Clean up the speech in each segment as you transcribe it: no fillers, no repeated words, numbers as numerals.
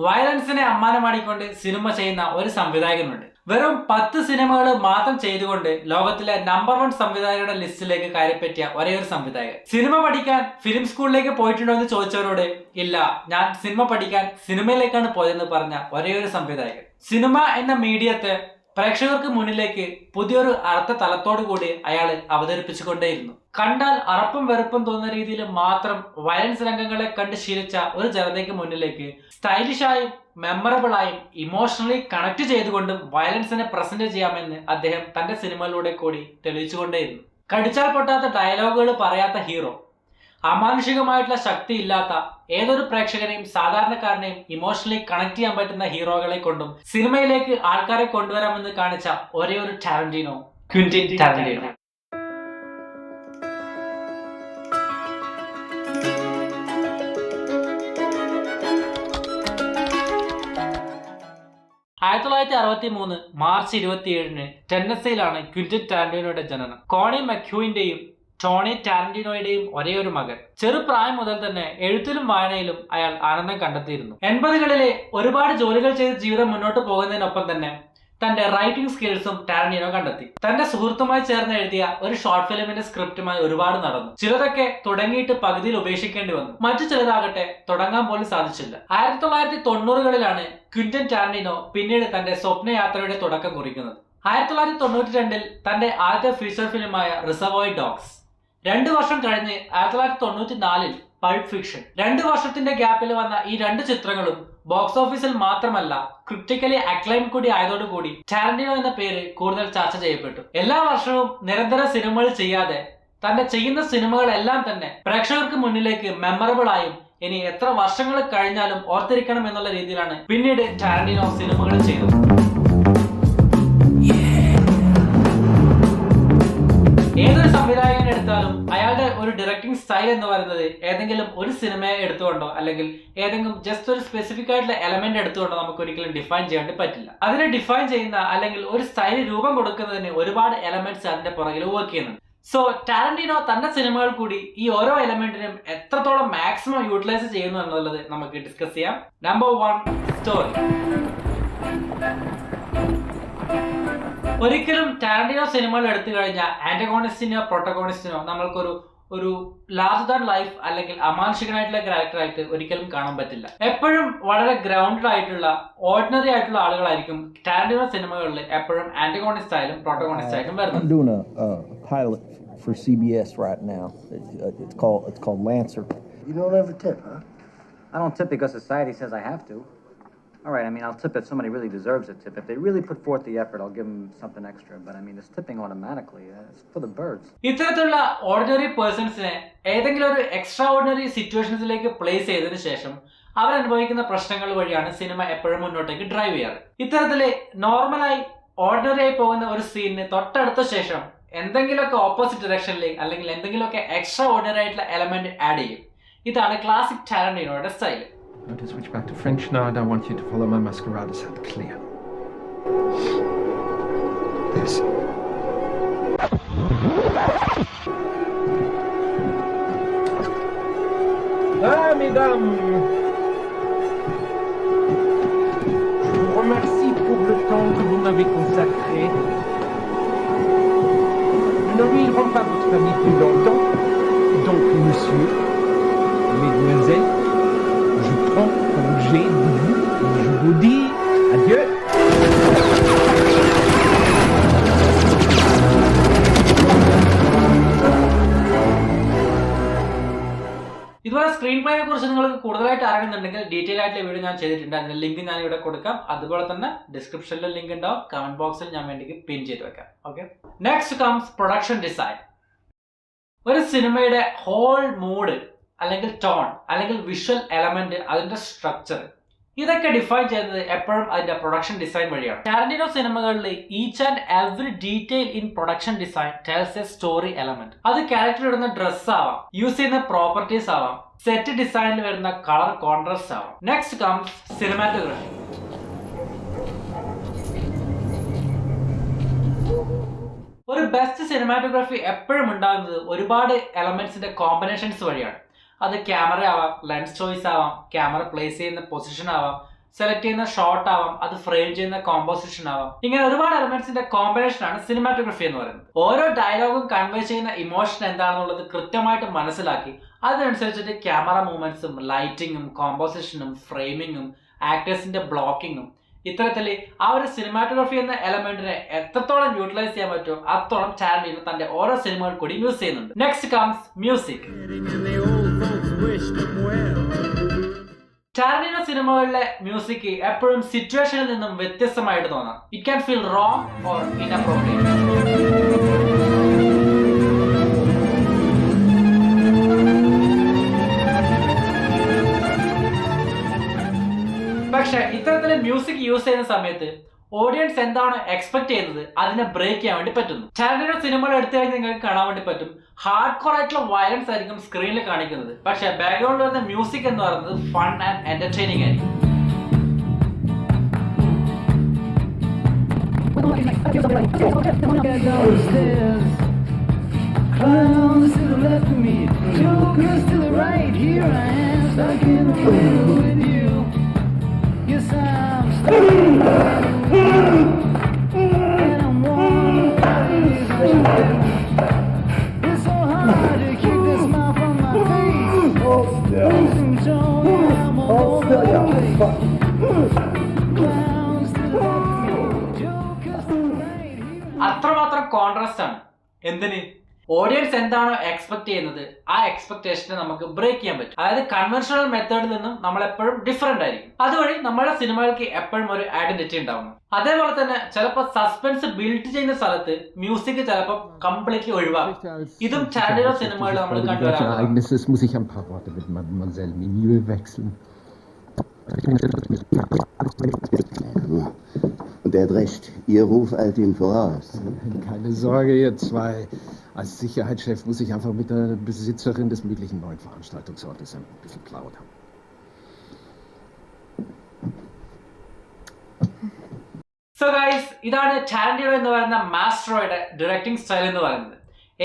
വയലൻസിനെ അമ്മാനമാടിക്കൊണ്ട് cinema ചെയ്യുന്ന ഒരു സംവിധായകനുണ്ട്. വെറും 10 സിനിമകൾ മാത്രം ചെയ്തുകൊണ്ട് ലോകത്തിലെ നമ്പർ 1 സംവിധായകരുടെ ലിസ്റ്റിലേക്ക് കയറിപ്പറ്റിയ ഒരേ ഒരു സംവിധായകൻ. സിനിമ പഠിക്കാൻ ഫിലിം സ്കൂളിലേക്ക് പോയിട്ടുണ്ടോ എന്ന് ചോദിച്ചവരോട് ഇല്ല, ഞാൻ സിനിമ പഠിക്കാൻ സിനിമയിലേക്കാണ് പോയതെന്ന് പറഞ്ഞ ഒരേ ഒരു സംവിധായകൻ. സിനിമ എന്ന മീഡിയത്തെ പ്രേക്ഷകർക്ക് മുന്നിലേക്ക് പുതിയൊരു അർത്ഥ തലത്തോടു കൂടി അയാൾ അവതരിപ്പിച്ചുകൊണ്ടേയിരുന്നു. കണ്ടാൽ അറപ്പും വെറുപ്പും തോന്നുന്ന രീതിയിൽ മാത്രം വയലൻസ് രംഗങ്ങളെ കണ്ട് ശീലിച്ച ഒരു ജനതയ്ക്ക് മുന്നിലേക്ക് സ്റ്റൈലിഷായും മെമ്മറബിൾ ആയും ഇമോഷണലി കണക്ട് ചെയ്തുകൊണ്ടും വയലൻസിനെ പ്രസന്റ് ചെയ്യാമെന്ന് അദ്ദേഹം തന്റെ സിനിമകളിലൂടെ കൂടി തെളിയിച്ചുകൊണ്ടേയിരുന്നു. കടിച്ചാൽ പൊട്ടാത്ത ഡയലോഗുകൾ പറയാത്ത ഹീറോ, അമാനുഷികമായിട്ടുള്ള ശക്തി ഇല്ലാത്ത ഏതൊരു പ്രേക്ഷകനെയും സാധാരണക്കാരനെയും ഇമോഷണലി കണക്ട് ചെയ്യാൻ പറ്റുന്ന ഹീറോകളെ കൊണ്ടും സിനിമയിലേക്ക് ആൾക്കാരെ കൊണ്ടുവരാമെന്ന് കാണിച്ച ഒരേ ഒരു Tarantino, Quintin Tarantino. March 27 ടെന്നസിയിലാണ് Quintin ടാരന്റീനോയുടെ ജനനം. കോണി മക്ഹ്യൂവിന്റെയും ടോണി ടാരന്റീനോയുടെയും ഒരേ ഒരു മകൻ. ചെറുപ്രായം മുതൽ തന്നെ എഴുത്തിലും വായനയിലും അയാൾ ആനന്ദം കണ്ടെത്തിയിരുന്നു. 80കളിലെ ഒരുപാട് ജോലികൾ ചെയ്ത് ജീവിതം മുന്നോട്ട് പോകുന്നതിനൊപ്പം തന്നെ തന്റെ റൈറ്റിംഗ് സ്കിൽസും ടാരന്റീനോ കണ്ടെത്തി. തന്റെ സുഹൃത്തുമായി ചേർന്ന് എഴുതിയ ഒരു ഷോർട്ട് ഫിലിമിന്റെ സ്ക്രിപ്റ്റുമായി ഒരുപാട് നടന്നു. ചിലതൊക്കെ തുടങ്ങിയിട്ട് പകുതിയിൽ ഉപേക്ഷിക്കേണ്ടി വന്നു. മറ്റു ചിലതാകട്ടെ തുടങ്ങാൻ പോലും സാധിച്ചില്ല. 1990കളിലാണ് ക്വിന്റിൻ ടാരന്റീനോ പിന്നീട് തന്റെ സ്വപ്നയാത്രയുടെ തുടക്കം കുറിക്കുന്നത്. 1992 തന്റെ ആദ്യത്തെ ഫീച്ചർ ഫിലിമായ റിസർവോയർ ഡോഗ്സ്. 2 വർഷം കഴിഞ്ഞ് 1994 പൾപ്പ് ഫിക്ഷൻ. 2 വർഷത്തിന്റെ ഗ്യാപ്പിൽ വന്ന ഈ 2 ചിത്രങ്ങളും ബോക്സ് ഓഫീസിൽ മാത്രമല്ല ക്രിട്ടിക്കലി അക്ലൈം കൂടി ആയതോടുകൂടി ടാരന്റീനോ എന്ന പേര് കൂടുതൽ ചർച്ച ചെയ്യപ്പെട്ടു. എല്ലാ വർഷവും നിരന്തര സിനിമകൾ ചെയ്യാതെ തന്റെ ചെയ്യുന്ന സിനിമകളെല്ലാം തന്നെ പ്രേക്ഷകർക്ക് മുന്നിലേക്ക് മെമ്മറബിൾ ആയും ഇനി എത്ര വർഷങ്ങൾ കഴിഞ്ഞാലും ഓർത്തിരിക്കണം എന്നുള്ള രീതിയിലാണ് പിന്നീട് ടാരന്റീനോ സിനിമകൾ ചെയ്തത്. ഏതൊരു സംവിധായകനെ എടുത്താലും അയാളുടെ ഒരു ഡയറക്ടിംഗ് സ്റ്റൈൽ എന്ന് പറയുന്നത് ഏതെങ്കിലും ഒരു സിനിമയെ എടുത്തുകൊണ്ടോ അല്ലെങ്കിൽ ഏതെങ്കിലും ജസ്റ്റ് ഒരു സ്പെസിഫിക് ആയിട്ടുള്ള എലമെന്റ് എടുത്തുകൊണ്ടോ നമുക്ക് ഒരിക്കലും ഡിഫൈൻ ചെയ്യാൻ പറ്റില്ല. അതിനെ ഡിഫൈൻ ചെയ്യുന്ന അല്ലെങ്കിൽ ഒരു സ്റ്റൈൽ രൂപം കൊടുക്കുന്നതിന് ഒരുപാട് എലമെന്റ്സ് അതിന്റെ പുറകിൽ വർക്ക് ചെയ്യുന്നുണ്ട്. സോ ടാരന്റീനോ തന്റെ സിനിമകൾ കൂടി ഈ ഓരോ എലമെന്റിനും എത്രത്തോളം മാക്സിമം യൂട്ടിലൈസ് ചെയ്യുന്നു എന്നുള്ളത് നമുക്ക് ഡിസ്കസ് ചെയ്യാം. Number 1, story. ഒരിക്കലും ടാരന്റീനോ സിനിമകൾ എടുത്തു കഴിഞ്ഞാൽ ആന്റഗോണിസ്റ്റിനോ പ്രൊട്ടഗോണിസ്റ്റിനോ നമ്മൾക്കൊരു ലാർജർ ദാൻ ലൈഫ് അല്ലെങ്കിൽ അമാനുഷികനായിട്ടുള്ള ക്യാരക്ടറായിട്ട് ഒരിക്കലും കാണാൻ പറ്റില്ല. എപ്പോഴും വളരെ ഗ്രൗണ്ടഡ് ആയിട്ടുള്ള ഓർഡിനറി ആയിട്ടുള്ള ആളുകളായിരിക്കും ടാരന്റീനോ സിനിമകളിൽ എപ്പോഴും ആന്റഗോണിസ്റ്റ് ആയാലും പ്രൊട്ടഗോണിസ്റ്റ് ആയിട്ടും വരുന്നത്. I'm doing a pilot for CBS right now. It's called Lancer. You don't ever tip, huh? I don't tip because society says I have to. All right, I mean, I'll tip if somebody really deserves a tip. If they really put forth the effort, I'll give them something extra. But I mean, it's tipping automatically. It's for the birds. ഇത്തരത്തിലുള്ള ordinary പേഴ്സൺസിനെ ഏതെങ്കിലും ഒരു extra ordinary സിറ്റുവേഷൻസിലേക്ക് place ചെയ്തതിനു ശേഷം അവരനുഭവിക്കുന്ന പ്രശ്നങ്ങൾ വഴിയാണ് cinema എപ്പോഴും മുന്നോട്ടേക്ക് drive ചെയ്യാറ്. ഇത്തരത്തില് നോർമലായി ഓർഡിനറി ആയി പോകുന്ന ഒരു സീനിന് തൊട്ടടുത്ത ശേഷം എന്തെങ്കിലുമൊക്കെ ഓപ്പോസിറ്റ് ഡയറക്ഷനിലേക്ക് അല്ലെങ്കിൽ എന്തെങ്കിലുമൊക്കെ എക്സ്ട്രാ ഓർഡിനറി ആയിട്ടുള്ള എലമെന്റ് ആഡ് ചെയ്യും. ഇതാണ് ക്ലാസിക് ടാരന്റീനോയുടെ style. I'm going to switch back to French now. I don't want you to follow my masquerade as clear. This. Ah, mesdames, je vous remercie pour le temps que vous m'avez consacré. Nous n'ennuierons pas votre famille plus longtemps. Donc, monsieur, mesdemoiselles, je prends congé de vous et je vous dis adieu. ഇതുപോലെ screen പ്ലേയെ കുറിച്ച് നിങ്ങൾക്ക് കൂടുതലായിട്ട് അറിയുന്നുണ്ടെങ്കിൽ detail ആയിട്ടുള്ള video ഞാൻ ചെയ്തിട്ടുണ്ട്. അതിന്റെ link ഞാൻ ഇവിടെ കൊടുക്കാം. അതുപോലെ തന്നെ ഡിസ്ക്രിപ്ഷനിൽ ലിങ്ക് ഉണ്ടാവും. കമന്റ് ബോക്സിൽ ഞാൻ വേണ്ടി പിൻ ചെയ്ത് വെക്കാം. Okay, next comes production design. ഒരു സിനിമയുടെ ഹോൾ മൂഡ് അല്ലെങ്കിൽ ടോൺ അല്ലെങ്കിൽ വിഷ്വൽ എലമെന്റ്, അതിന്റെ സ്ട്രക്ചർ, ഇതൊക്കെ ഡിഫൈൻ ചെയ്യുന്നത് എപ്പോഴും അതിന്റെ പ്രൊഡക്ഷൻ ഡിസൈൻ വഴിയാണ്. ടാരന്റീനോ സിനിമകളിൽ each and every detail in production design tells A story element. അത് ക്യാരക്ടർ ഇടുന്ന ഡ്രസ് ആവാം, യൂസ് ചെയ്യുന്ന പ്രോപ്പർട്ടീസ് ആവാം, സെറ്റ് ഡിസൈനിൽ വരുന്ന കളർ കോൺട്രാസ്റ്റ് ആവാം. Next comes cinematography. ഒരു ബെസ്റ്റ് സിനിമാറ്റോഗ്രാഫി എപ്പോഴും ഉണ്ടാകുന്നത് ഒരുപാട് എലമെന്റ്സിന്റെ കോമ്പിനേഷൻസ് വഴിയാണ്. അത് ക്യാമറ ആവാം, ലെൻസ് ചോയ്സ് ആവാം, ക്യാമറ പ്ലേസ് ചെയ്യുന്ന പൊസിഷൻ ആവാം, സെലക്ട് ചെയ്യുന്ന ഷോട്ട് ആവാം, അത് ഫ്രെയിം ചെയ്യുന്ന കോമ്പോസിഷൻ ആവാം, ഇങ്ങനെ ഒരുപാട് എലമെന്റ്സിന്റെ കോമ്പിനേഷൻ ആണ് സിനിമാറ്റോഗ്രഫി എന്ന് പറയുന്നത്. ഓരോ ഡയലോഗും കൺവേ ചെയ്യുന്ന ഇമോഷൻ എന്താണെന്നുള്ളത് കൃത്യമായിട്ട് മനസ്സിലാക്കി അതിനനുസരിച്ചിട്ട് ക്യാമറ മൂവ്മെന്റ്സും ലൈറ്റിങ്ങും കോമ്പോസിഷനും ഫ്രെയിമിങ്ങും ആക്ടേഴ്സിന്റെ ബ്ലോക്കിങ്ങും ഇത്തരത്തിൽ ആ ഒരു സിനിമാറ്റോഗ്രഫി എന്ന എലമെന്റിനെ എത്രത്തോളം യൂട്ടിലൈസ് ചെയ്യാൻ പറ്റുമോ അത്തോളം ടാരന്റിനോ തന്റെ ഓരോ സിനിമകൾ കൂടി യൂസ് ചെയ്യുന്നുണ്ട്. Next comes music. ടാരന്റിനോ സിനിമകളിലെ മ്യൂസിക് എപ്പോഴും സിറ്റുവേഷനിൽ നിന്നും വ്യത്യസ്തമായിട്ട് തോന്നാം. It can feel wrong or inappropriate. പക്ഷെ ഇത്തരത്തിലെ മ്യൂസിക് യൂസ് ചെയ്യുന്ന സമയത്ത് ഓഡിയൻസ് എന്താണ് എക്സ്പെക്ട് ചെയ്യുന്നത് അതിനെ ബ്രേക്ക് ചെയ്യാൻ വേണ്ടി പറ്റുന്നു. ടാരന്റിനോ സിനിമകൾ എടുത്തു കഴിഞ്ഞാൽ നിങ്ങൾക്ക് കാണാൻ വേണ്ടി പറ്റും ഹാർഡ് കോർ ആയിട്ടുള്ള വയലൻസ് ആയിരിക്കും സ്ക്രീനിൽ കാണിക്കുന്നത്. പക്ഷെ ബാക്ക്ഗ്രൗണ്ടിൽ വരുന്ന മ്യൂസിക് എന്ന് പറയുന്നത് ഫൺ ആൻഡ് എന്റർടൈനിങ് ആയിരിക്കും. അത്രമാത്രം കോൺട്രാസ്റ്റ് ആണ്. എന്തിന്? ഓഡിയൻസ് എന്താണോ എക്സ്പെക്ട് ചെയ്യുന്നത് ആ എക്സ്പെക്ടേഷനെ നമുക്ക് ബ്രേക്ക് ചെയ്യാൻ പറ്റും. അതായത് കൺവെൻഷണൽ മെത്തേഡിൽ നിന്നും നമ്മൾ എപ്പോഴും ഡിഫറെന്റ് ആയിരിക്കും. അതുവഴി നമ്മുടെ സിനിമകൾക്ക് എപ്പോഴും ഒരു ഐഡന്റിറ്റി ഉണ്ടാവുന്നു. അതേപോലെ തന്നെ ചിലപ്പോൾ സസ്പെൻസ് ബിൽഡ് ചെയ്യുന്ന സ്ഥലത്ത് മ്യൂസിക് ചിലപ്പോൾ കംപ്ലീറ്റ്ലി ഒഴിവാക്കും. ഇതും ടാരന്റിനോ സിനിമകളിൽ നമ്മൾ കണ്ടുവരാം. Und er hat recht, Ihr Ruf eilt Ihnen voraus. Keine Sorge, ihr zwei. Als Sicherheitschef muss ich einfach mit der Besitzerin des möglichen neuen Veranstaltungsortes ein bisschen plaudern. So guys, ഇതാണ് ടാരന്റിനോ എന്ന് പറയുന്ന മാസ്റ്ററോയുടെ directing style എന്ന് പറയുന്നത്.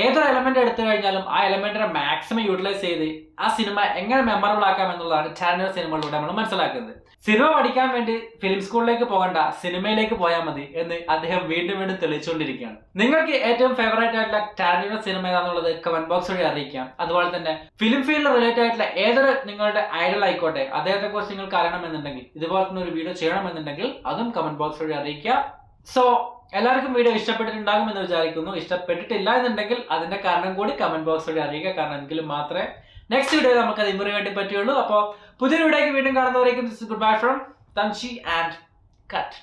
ഏതൊരു element എടുത്തു കഴിഞ്ഞാലും ആ എലമെന്റിനെ maximum utilise ചെയ്ത് ആ സിനിമ എങ്ങനെ മെമ്മറബിൾ ആക്കാം എന്നുള്ളതാണ് ടാരന്റിനോ സിനിമകളിലൂടെ നമ്മൾ മനസ്സിലാക്കുന്നത്. സിനിമ പഠിക്കാൻ വേണ്ടി ഫിലിം സ്കൂളിലേക്ക് പോകണ്ട, സിനിമയിലേക്ക് പോയാൽ മതി എന്ന് അദ്ദേഹം വീണ്ടും വീണ്ടും തെളിയിച്ചുകൊണ്ടിരിക്കുകയാണ്. നിങ്ങൾക്ക് ഏറ്റവും ഫേവറേറ്റ് ആയിട്ടുള്ള ടാരന്റിനോ സിനിമ ഏതാണെന്നുള്ളത് കമന്റ് ബോക്സ് വഴി അറിയിക്കാം. അതുപോലെ തന്നെ ഫിലിം ഫീൽഡ് റിലേറ്റഡ് ആയിട്ടുള്ള ഏതൊരു നിങ്ങളുടെ ഐഡൽ ആയിക്കോട്ടെ അദ്ദേഹത്തെ കുറിച്ച് നിങ്ങൾക്ക് അറിയണമെന്നുണ്ടെങ്കിൽ, ഇതുപോലെ തന്നെ ഒരു വീഡിയോ ചെയ്യണമെന്നുണ്ടെങ്കിൽ അതും കമന്റ് ബോക്സ് വഴി അറിയിക്കാം. സോ എല്ലാവർക്കും വീഡിയോ ഇഷ്ടപ്പെട്ടിട്ടുണ്ടാകും എന്ന് വിചാരിക്കുന്നു. ഇഷ്ടപ്പെട്ടിട്ടില്ല എന്നുണ്ടെങ്കിൽ അതിന്റെ കാരണം കൂടി കമന്റ് ബോക്സ് വഴി അറിയിക്കുക. കാരണം എങ്കിലും മാത്രമേ നെക്സ്റ്റ് വീഡിയോ നമുക്ക് അത് ഇമ്പ്രൂവ് വേണ്ടി പറ്റുള്ളൂ. അപ്പോൾ പുതിയൊരു വീഡിയോയ്ക്ക് വീണ്ടും കാണുന്നവരേക്കും goodbye from Tanshi and cut.